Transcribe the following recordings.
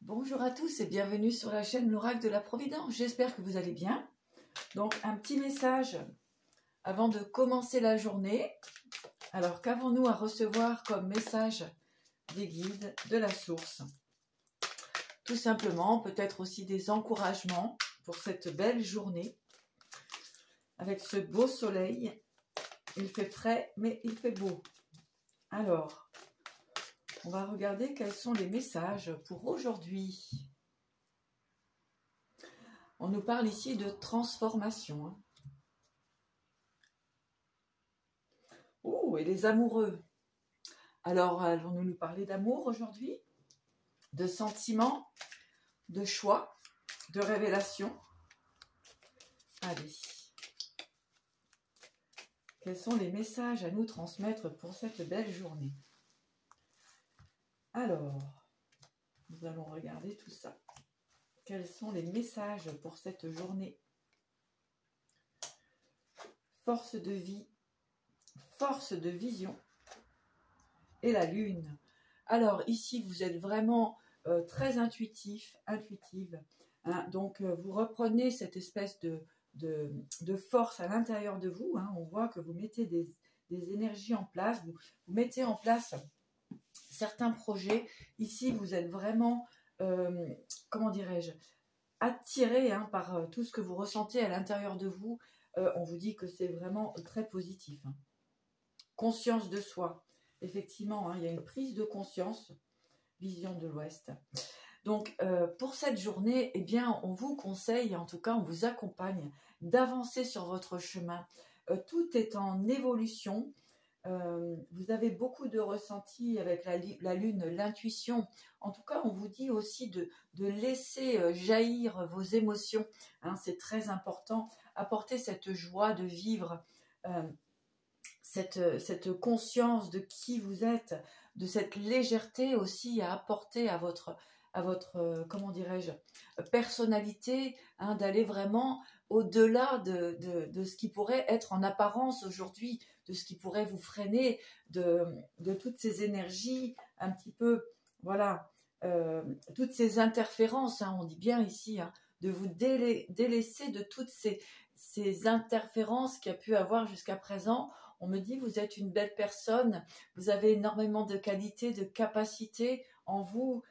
Bonjour à tous et bienvenue sur la chaîne L'Oracle de la Providence. J'espère que vous allez bien. Donc un petit message avant de commencer la journée. Alors qu'avons-nous à recevoir comme message des guides, de la source? Tout simplement, peut-être aussi des encouragements pour cette belle journée. Avec ce beau soleil, il fait frais mais il fait beau. Alors, on va regarder quels sont les messages pour aujourd'hui. On nous parle ici de transformation. Oh, et les amoureux. Alors, allons-nous nous parler d'amour aujourd'hui, de sentiments, de choix, de révélation? Allez. Quels sont les messages à nous transmettre pour cette belle journée? Alors, nous allons regarder tout ça. Quels sont les messages pour cette journée? Force de vie, force de vision et la lune. Alors ici, vous êtes vraiment très intuitive. Donc, vous reprenez cette espèce de force à l'intérieur de vous. On voit que vous mettez des énergies en place. Vous mettez en place certains projets. Ici, vous êtes vraiment, comment dirais-je, attiré par tout ce que vous ressentez à l'intérieur de vous. On vous dit que c'est vraiment très positif. Conscience de soi. Effectivement, il y a une prise de conscience. Vision de l'Ouest. Donc, pour cette journée, eh bien, on vous conseille, en tout cas, on vous accompagne d'avancer sur votre chemin. Tout est en évolution. Vous avez beaucoup de ressentis avec la lune, l'intuition. En tout cas, on vous dit aussi de laisser jaillir vos émotions. C'est très important. Apporter cette joie de vivre, cette conscience de qui vous êtes, de cette légèreté aussi à apporter à votre comment dirais-je, personnalité, d'aller vraiment au-delà de ce qui pourrait être en apparence aujourd'hui, de ce qui pourrait vous freiner, de toutes ces énergies un petit peu, voilà, toutes ces interférences, on dit bien ici, de vous délaisser de toutes ces interférences qu'il y a pu avoir jusqu'à présent. On me dit, vous êtes une belle personne, vous avez énormément de qualités, de capacités en vous,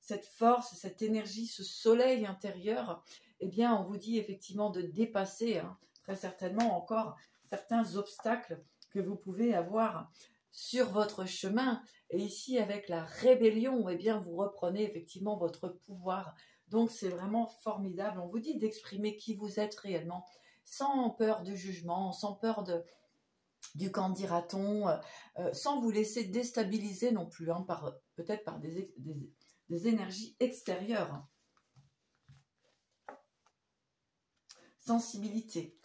cette force, cette énergie, ce soleil intérieur. Eh bien, on vous dit effectivement de dépasser très certainement encore certains obstacles que vous pouvez avoir sur votre chemin. Et ici, avec la rébellion, eh bien, vous reprenez effectivement votre pouvoir. Donc, c'est vraiment formidable. On vous dit d'exprimer qui vous êtes réellement, sans peur du jugement, sans peur du qu'en dira-t-on, sans vous laisser déstabiliser non plus, peut-être par des énergies extérieures. Sensibilité.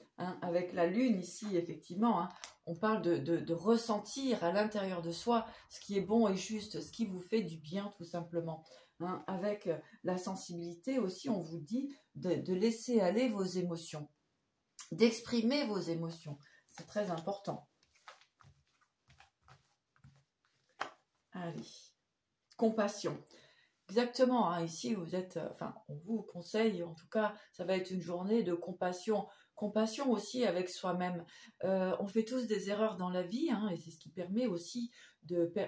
Avec la lune ici, effectivement, on parle de ressentir à l'intérieur de soi ce qui est bon et juste, ce qui vous fait du bien tout simplement. Avec la sensibilité aussi, on vous dit de laisser aller vos émotions, d'exprimer vos émotions. C'est très important. Allez, compassion. Exactement, ici vous êtes, on vous conseille, en tout cas, ça va être une journée de compassion. Compassion aussi avec soi-même. On fait tous des erreurs dans la vie, et c'est ce qui permet aussi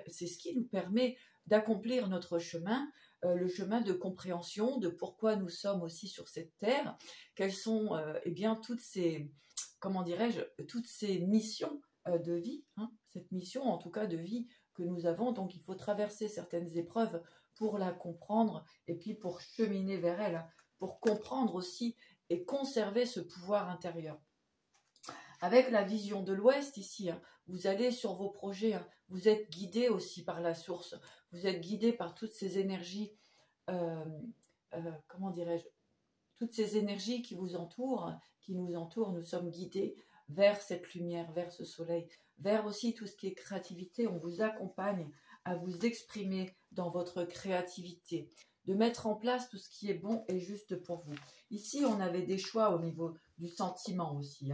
c'est ce qui nous permet d'accomplir notre chemin, le chemin de compréhension de pourquoi nous sommes aussi sur cette terre, quelles sont bien toutes ces, comment dirais-je, toutes ces missions de vie, cette mission en tout cas de vie que nous avons. Donc il faut traverser certaines épreuves pour la comprendre et puis pour cheminer vers elle, pour comprendre aussi et conserver ce pouvoir intérieur. Avec la vision de l'Ouest ici, vous allez sur vos projets, vous êtes guidé aussi par la source, vous êtes guidé par toutes ces énergies, comment dirais-je, toutes ces énergies qui vous entourent, qui nous entourent. Nous sommes guidés vers cette lumière, vers ce soleil, vers aussi tout ce qui est créativité. On vous accompagne à vous exprimer dans votre créativité, de mettre en place tout ce qui est bon et juste pour vous. Ici, on avait des choix au niveau du sentiment aussi.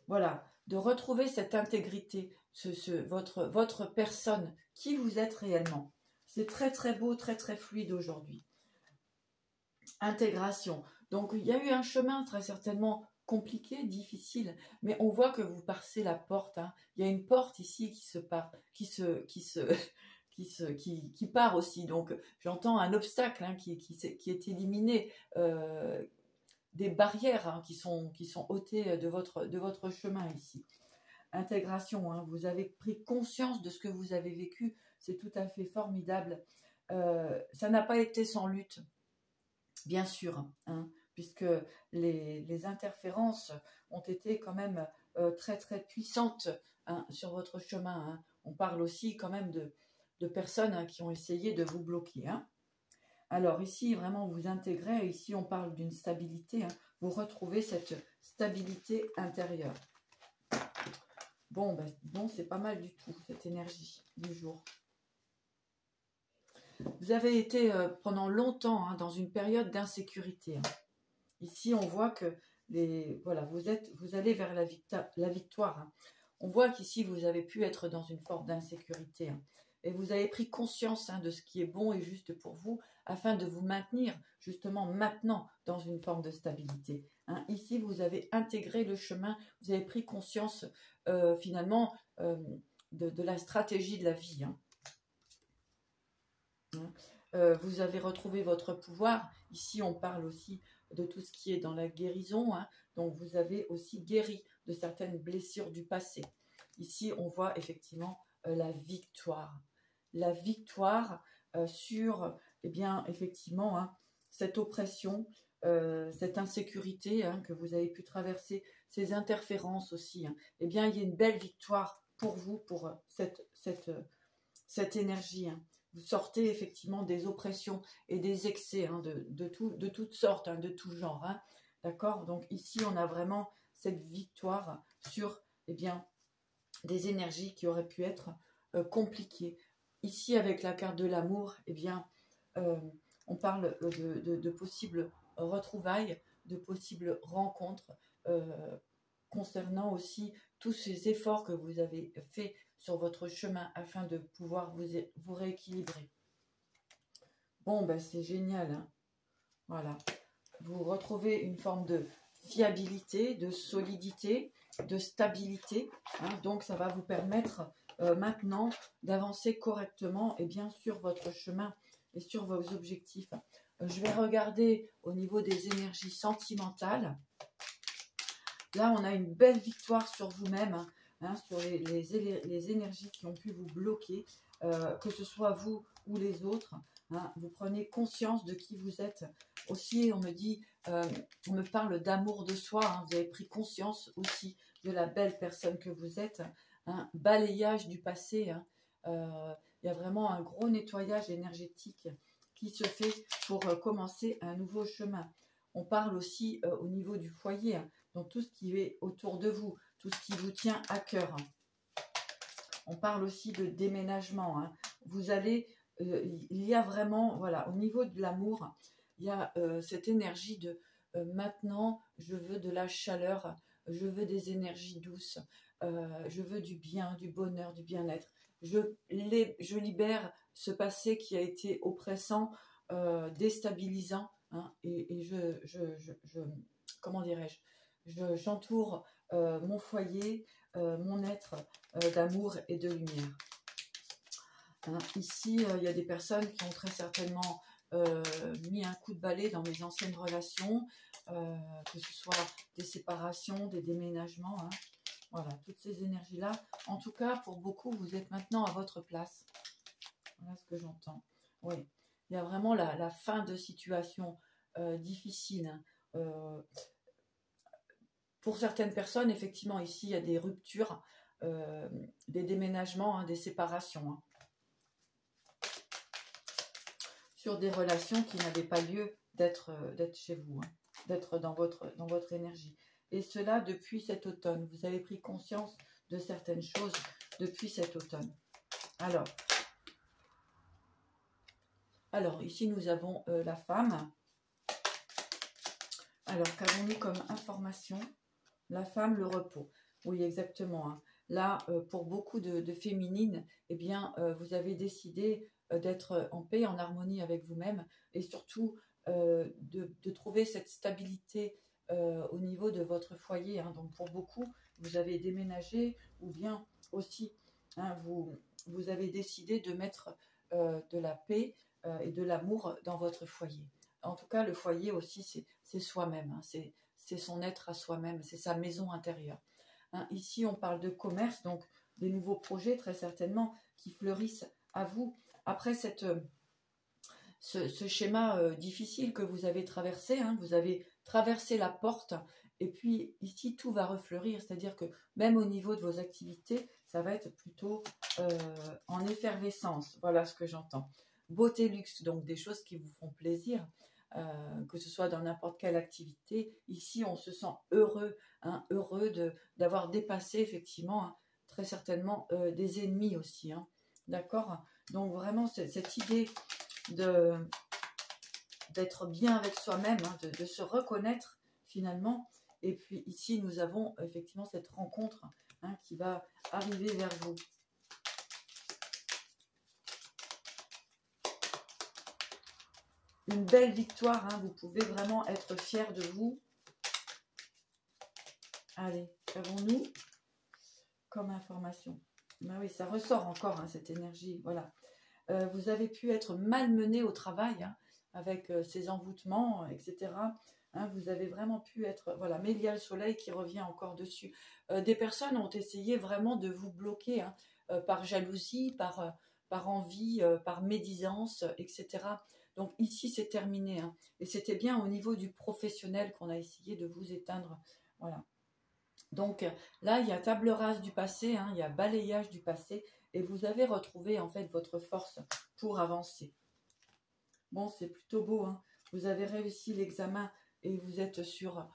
Voilà, de retrouver cette intégrité, votre personne, qui vous êtes réellement. C'est très très beau, très très fluide aujourd'hui. Intégration. Donc il y a eu un chemin très certainement compliqué, difficile, mais on voit que vous passez la porte. Hein. Il y a une porte ici qui part aussi. Donc j'entends un obstacle hein, qui est éliminé, des barrières hein, qui sont ôtées de votre chemin ici. Intégration, hein, vous avez pris conscience de ce que vous avez vécu, c'est tout à fait formidable. Ça n'a pas été sans lutte, bien sûr, hein, puisque les interférences ont été quand même très très puissantes hein, sur votre chemin. Hein. On parle aussi quand même de personnes hein, qui ont essayé de vous bloquer. Hein. Alors ici, vraiment, vous intégrez, ici on parle d'une stabilité, hein, vous retrouvez cette stabilité intérieure. Bon, c'est pas mal du tout, cette énergie du jour. Vous avez été pendant longtemps hein, dans une période d'insécurité. Hein. Ici, on voit que vous allez vers la victoire. Hein. On voit qu'ici, vous avez pu être dans une forme d'insécurité. Hein. Et vous avez pris conscience hein, de ce qui est bon et juste pour vous, afin de vous maintenir justement maintenant dans une forme de stabilité. Hein. Ici, vous avez intégré le chemin, vous avez pris conscience finalement de la stratégie de la vie. Hein. Vous avez retrouvé votre pouvoir. Ici, on parle aussi de tout ce qui est dans la guérison. Hein. Donc, vous avez aussi guéri de certaines blessures du passé. Ici, on voit effectivement la victoire. La victoire sur, eh bien, effectivement, hein, cette oppression, cette insécurité hein, que vous avez pu traverser, ces interférences aussi. Hein. Eh bien, il y a une belle victoire pour vous, pour cette énergie. Hein. Vous sortez effectivement des oppressions et des excès hein, de toutes sortes, hein, de tout genre. Hein. D'accord? Donc ici, on a vraiment cette victoire sur eh bien, des énergies qui auraient pu être compliquées. Ici, avec la carte de l'amour, eh bien, on parle de possibles retrouvailles, de possibles rencontres, concernant aussi tous ces efforts que vous avez faits sur votre chemin afin de pouvoir vous rééquilibrer. Bon, c'est génial. Hein. Voilà. Vous retrouvez une forme de fiabilité, de solidité, de stabilité. Hein. Donc, ça va vous permettre maintenant d'avancer correctement et bien sur votre chemin et sur vos objectifs. Je vais regarder au niveau des énergies sentimentales. Là, on a une belle victoire sur vous-même, hein, sur les énergies qui ont pu vous bloquer, que ce soit vous ou les autres. Hein, vous prenez conscience de qui vous êtes. Aussi, on me dit, on me parle d'amour de soi. Hein, vous avez pris conscience aussi de la belle personne que vous êtes. Un balayage du passé. Hein, y a vraiment un gros nettoyage énergétique qui se fait pour commencer un nouveau chemin. On parle aussi au niveau du foyer, hein, donc tout ce qui est autour de vous, tout ce qui vous tient à cœur. On parle aussi de déménagement. Hein. Vous allez, il y a vraiment, voilà, au niveau de l'amour, il y a cette énergie de maintenant, je veux de la chaleur, je veux des énergies douces, je veux du bien, du bonheur, du bien-être. Je libère ce passé qui a été oppressant, déstabilisant, hein, et comment dirais-je, j'entoure mon foyer, mon être d'amour et de lumière. Hein, ici, il y a des personnes qui ont très certainement mis un coup de balai dans mes anciennes relations, que ce soit des séparations, des déménagements. Hein. Voilà, toutes ces énergies-là. En tout cas, pour beaucoup, vous êtes maintenant à votre place. Voilà ce que j'entends. Oui, il y a vraiment la fin de situation difficile. Pour certaines personnes, effectivement, ici, il y a des ruptures, des déménagements, hein, des séparations. Hein. Sur des relations qui n'avaient pas lieu d'être chez vous, hein, d'être dans votre énergie. Et cela depuis cet automne. Vous avez pris conscience de certaines choses depuis cet automne. Alors ici, nous avons la femme. Alors, qu'avons-nous comme information? La femme, le repos. Oui, exactement. Hein. Là, pour beaucoup de féminines, eh bien, vous avez décidé d'être en paix, en harmonie avec vous-même et surtout de trouver cette stabilité au niveau de votre foyer. Hein. Donc pour beaucoup, vous avez déménagé ou bien aussi hein, vous avez décidé de mettre de la paix et de l'amour dans votre foyer. En tout cas, le foyer aussi, c'est soi-même, hein. C'est son être à soi-même, c'est sa maison intérieure. Hein. Ici, on parle de commerce, donc des nouveaux projets très certainement qui fleurissent à vous. Après ce schéma difficile que vous avez traversé, hein, vous avez traversé la porte et puis ici tout va refleurir, c'est-à-dire que même au niveau de vos activités, ça va être plutôt en effervescence, voilà ce que j'entends. Beauté luxe, donc des choses qui vous font plaisir, que ce soit dans n'importe quelle activité. Ici, on se sent heureux, hein, heureux d'avoir dépassé effectivement, hein, très certainement des ennemis aussi. Hein, d'accord. Donc vraiment, cette idée d'être bien avec soi-même, hein, de se reconnaître finalement. Et puis ici, nous avons effectivement cette rencontre hein, qui va arriver vers vous. Une belle victoire, hein, vous pouvez vraiment être fiers de vous. Allez, qu'avons-nous comme information? Ben oui, ça ressort encore, hein, cette énergie, voilà. Vous avez pu être malmené au travail, hein, avec ces envoûtements, etc. Hein, vous avez vraiment pu être... Voilà, mais il y a le soleil qui revient encore dessus. Des personnes ont essayé vraiment de vous bloquer, hein, par jalousie, par envie, par médisance, etc. Donc ici, c'est terminé. Hein, et c'était bien au niveau du professionnel qu'on a essayé de vous éteindre. Voilà. Donc là, il y a table rase du passé, hein, il y a balayage du passé, et vous avez retrouvé en fait votre force pour avancer. Bon, c'est plutôt beau, hein. Vous avez réussi l'examen et vous êtes sur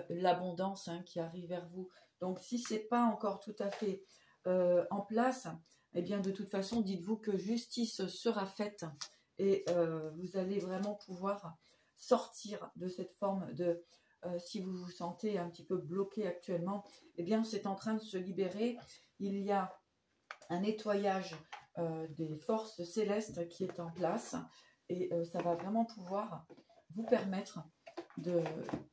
l'abondance hein, qui arrive vers vous. Donc si ce n'est pas encore tout à fait en place, eh bien de toute façon, dites-vous que justice sera faite et vous allez vraiment pouvoir sortir de cette forme de... si vous vous sentez un petit peu bloqué actuellement, eh bien c'est en train de se libérer. Il y a un nettoyage des forces célestes qui est en place et ça va vraiment pouvoir vous permettre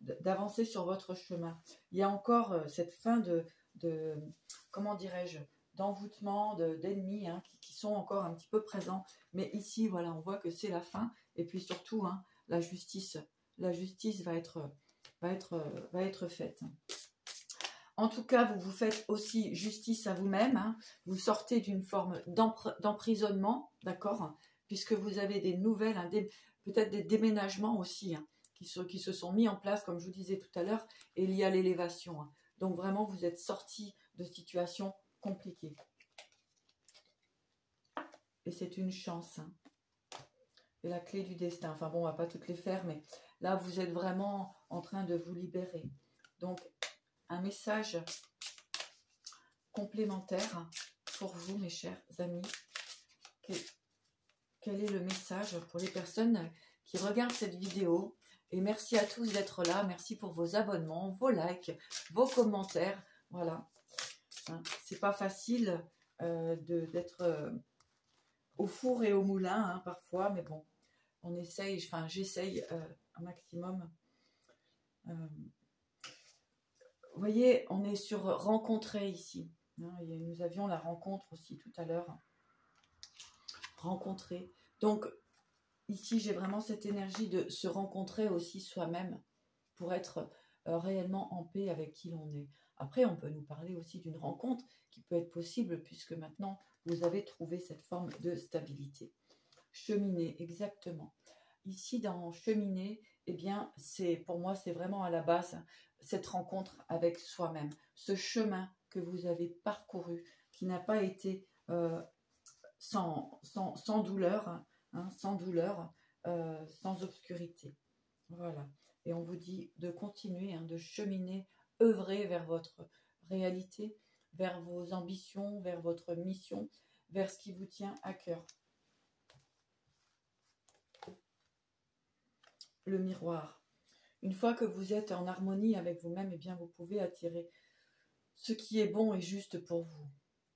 d'avancer sur votre chemin. Il y a encore cette fin de comment dirais-je, d'envoûtement, d'ennemis hein, qui sont encore un petit peu présents. Mais ici, voilà, on voit que c'est la fin. Et puis surtout, hein, la justice va être faite. En tout cas, vous vous faites aussi justice à vous-même. Hein. Vous sortez d'une forme d'emprisonnement, d'accord, puisque vous avez des nouvelles, hein, peut-être des déménagements aussi, hein, qui se sont mis en place, comme je vous disais tout à l'heure, et il y a l'élévation. Hein. Donc vraiment, vous êtes sorti de situations compliquées. Et c'est une chance. Hein. Et la clé du destin. Enfin bon, on ne va pas toutes les faire, mais là, vous êtes vraiment en train de vous libérer. Donc, un message complémentaire pour vous, mes chers amis. Quel est le message pour les personnes qui regardent cette vidéo? Et merci à tous d'être là. Merci pour vos abonnements, vos likes, vos commentaires. Voilà. Hein, c'est pas facile d'être au four et au moulin hein, parfois, mais bon, on essaye, enfin j'essaye un maximum. Vous voyez, on est sur rencontrer ici. Hein, et nous avions la rencontre aussi tout à l'heure. Rencontrer. Donc, ici, j'ai vraiment cette énergie de se rencontrer aussi soi-même pour être réellement en paix avec qui l'on est. Après, on peut nous parler aussi d'une rencontre qui peut être possible puisque maintenant, vous avez trouvé cette forme de stabilité. Cheminer, exactement. Ici, dans cheminer, eh bien, pour moi, c'est vraiment à la base cette rencontre avec soi-même. Ce chemin que vous avez parcouru, qui n'a pas été sans douleur, hein, sans douleur, sans obscurité. Voilà. Et on vous dit de continuer, hein, de cheminer, œuvrer vers votre réalité, vers vos ambitions, vers votre mission, vers ce qui vous tient à cœur. Le miroir. Une fois que vous êtes en harmonie avec vous-même, eh bien vous pouvez attirer ce qui est bon et juste pour vous.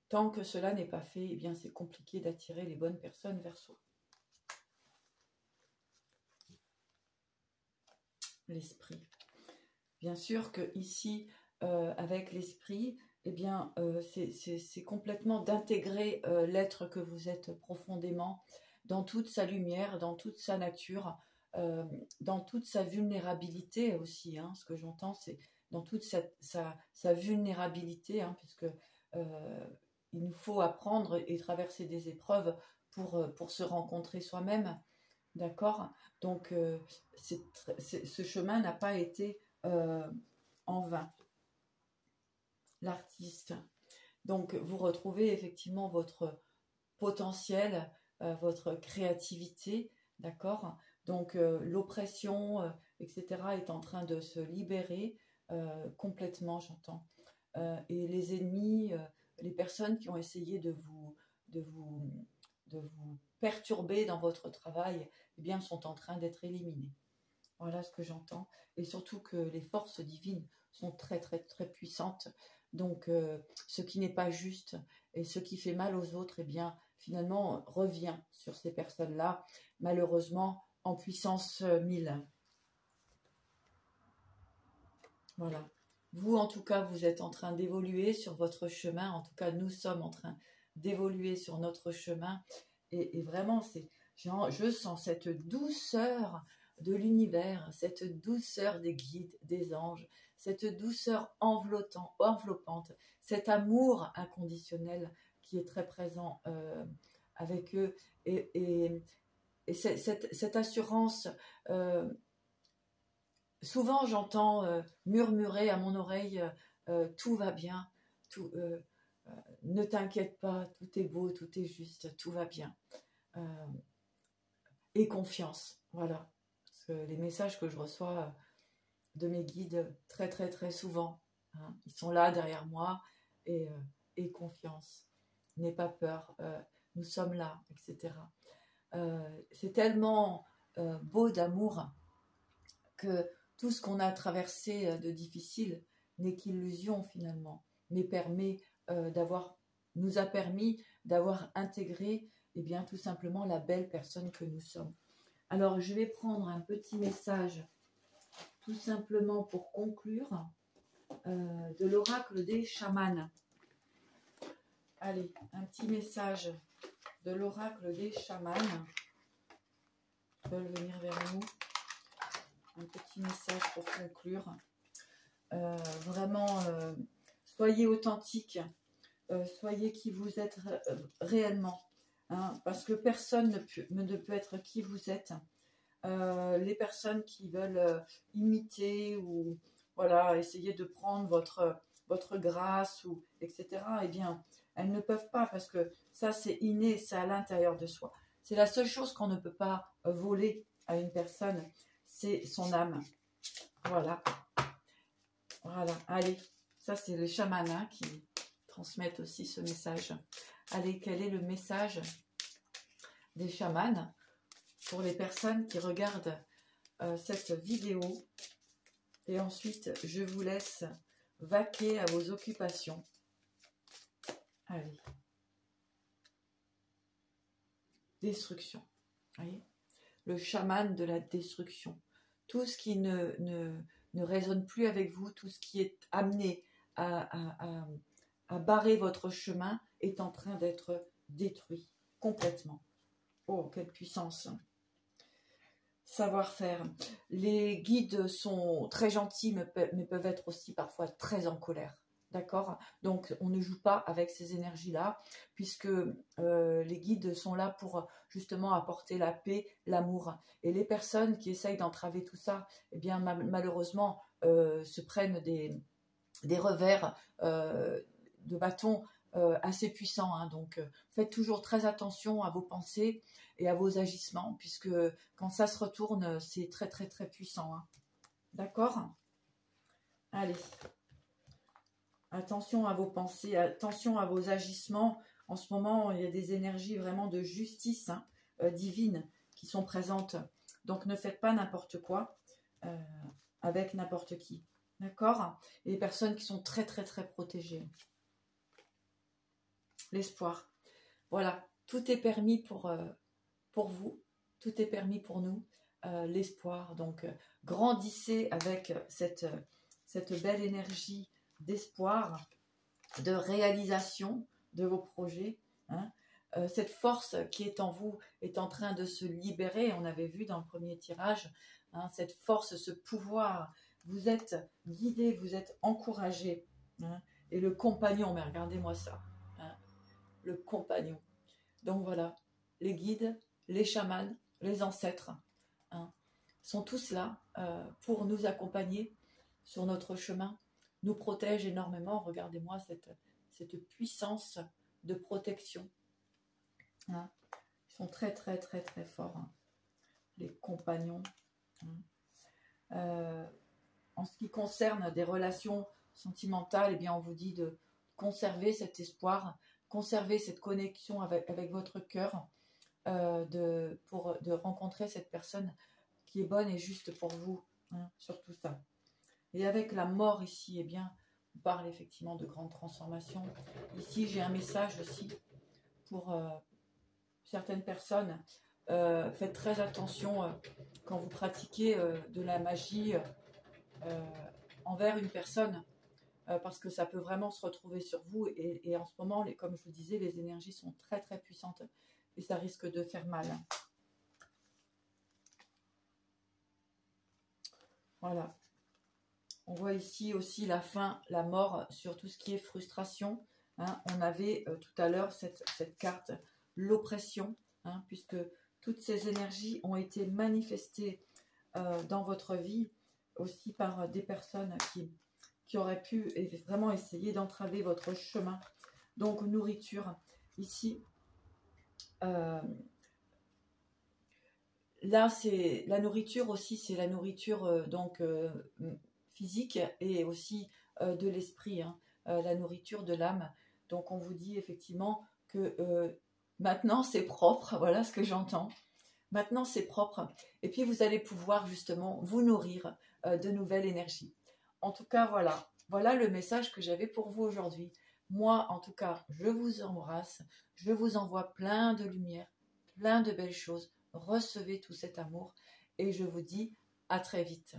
Tant que cela n'est pas fait, eh bien c'est compliqué d'attirer les bonnes personnes vers soi. l'esprit. Bien sûr que ici, avec l'esprit, eh bien, c'est complètement d'intégrer l'être que vous êtes profondément dans toute sa lumière, dans toute sa nature, dans toute sa vulnérabilité aussi. Hein. Ce que j'entends, c'est dans toute sa vulnérabilité, hein, puisque il nous faut apprendre et traverser des épreuves pour se rencontrer soi-même. D'accord? Donc, ce chemin n'a pas été en vain. L'artiste. Donc, vous retrouvez effectivement votre potentiel, votre créativité, d'accord? Donc, l'oppression, etc. est en train de se libérer complètement, j'entends. Et les ennemis, les personnes qui ont essayé de vous perturber dans votre travail, eh bien, sont en train d'être éliminées. Voilà ce que j'entends. Et surtout que les forces divines sont très, très, très puissantes. Donc, ce qui n'est pas juste et ce qui fait mal aux autres, eh bien, finalement, revient sur ces personnes-là, malheureusement, en puissance 1000. Voilà. Vous, en tout cas, vous êtes en train d'évoluer sur votre chemin. En tout cas, nous sommes en train d'évoluer sur notre chemin. Et vraiment, je sens cette douceur de l'univers, cette douceur des guides, des anges, cette douceur enveloppante, cet amour inconditionnel qui est très présent avec eux. Et cette assurance, souvent j'entends murmurer à mon oreille, tout va bien, tout, ne t'inquiète pas, tout est beau, tout est juste, tout va bien. Et confiance, voilà. Parce que les messages que je reçois de mes guides très très très souvent, hein, ils sont là derrière moi, et confiance, n'aie pas peur, nous sommes là, etc. C'est tellement beau d'amour que tout ce qu'on a traversé de difficile n'est qu'illusion finalement, mais nous a permis d'avoir intégré, eh bien, tout simplement la belle personne que nous sommes. Alors, je vais prendre un petit message, tout simplement pour conclure, de l'oracle des chamans. Allez, un petit message de l'oracle des chamans. Ils veulent venir vers nous. Un petit message pour conclure. Vraiment, soyez authentique, soyez qui vous êtes réellement, hein, parce que personne ne peut être qui vous êtes. Les personnes qui veulent imiter ou voilà, essayer de prendre votre grâce, ou etc., eh bien, elles ne peuvent pas, parce que ça, c'est inné, c'est à l'intérieur de soi. C'est la seule chose qu'on ne peut pas voler à une personne, c'est son âme. Voilà. Voilà, allez, ça c'est les chamans qui transmettent aussi ce message. Allez, quel est le message des chamans pour les personnes qui regardent cette vidéo? Et ensuite, je vous laisse vaquer à vos occupations. Allez. Destruction. Voyez, le chaman de la destruction. Tout ce qui ne résonne plus avec vous, tout ce qui est amené à barrer votre chemin est en train d'être détruit complètement. Oh, quelle puissance! Savoir-faire. Les guides sont très gentils, mais peuvent être aussi parfois très en colère. D'accord? Donc, on ne joue pas avec ces énergies-là, puisque les guides sont là pour justement apporter la paix, l'amour. Et les personnes qui essayent d'entraver tout ça, eh bien, malheureusement, se prennent des revers de bâton assez puissants. Hein. Donc, faites toujours très attention à vos pensées et à vos agissements, puisque quand ça se retourne, c'est très, très, très puissant. Hein. D'accord? Allez. Attention à vos pensées, attention à vos agissements. En ce moment, il y a des énergies vraiment de justice divine qui sont présentes. Donc, ne faites pas n'importe quoi avec n'importe qui. D'accord? Et les personnes qui sont très, très, très protégées. L'espoir. Voilà. Tout est permis pour vous. Tout est permis pour nous. l'espoir. Donc, grandissez avec cette belle énergie d'espoir, de réalisation de vos projets. Hein. Cette force qui est en vous est en train de se libérer. On avait vu dans le premier tirage, hein, cette force, ce pouvoir. Vous êtes guidé, vous êtes encouragé. Hein. Et le compagnon, mais regardez-moi ça. Hein. Le compagnon. Donc voilà, les guides, les chamans, les ancêtres, hein, sont tous là pour nous accompagner sur notre chemin, nous protègent énormément. Regardez-moi cette puissance de protection. Hein. Ils sont très très très très forts, hein, les compagnons. Hein. En ce qui concerne des relations sentimentales, eh bien on vous dit de conserver cet espoir, conserver cette connexion avec votre cœur, de rencontrer cette personne qui est bonne et juste pour vous, hein, sur tout ça. Et avec la mort ici, eh bien, on parle effectivement de grandes transformations. Ici, j'ai un message aussi pour certaines personnes. Faites très attention quand vous pratiquez de la magie envers une personne, parce que ça peut vraiment se retrouver sur vous. Et en ce moment, comme je vous disais, les énergies sont très très puissantes et ça risque de faire mal. Voilà. On voit ici aussi la fin, la mort sur tout ce qui est frustration. Hein. On avait tout à l'heure cette carte, l'oppression, hein, puisque toutes ces énergies ont été manifestées dans votre vie, aussi par des personnes qui auraient pu vraiment essayer d'entraver votre chemin. Donc, nourriture, ici, là, c'est la nourriture aussi, c'est la nourriture physique et aussi de l'esprit, hein, la nourriture de l'âme. Donc, on vous dit effectivement que maintenant, c'est propre, voilà ce que j'entends. Maintenant, c'est propre. Et puis, vous allez pouvoir justement vous nourrir de nouvelles énergies. En tout cas, voilà le message que j'avais pour vous aujourd'hui. Moi, en tout cas, je vous embrasse. Je vous envoie plein de lumière, plein de belles choses. Recevez tout cet amour et je vous dis à très vite.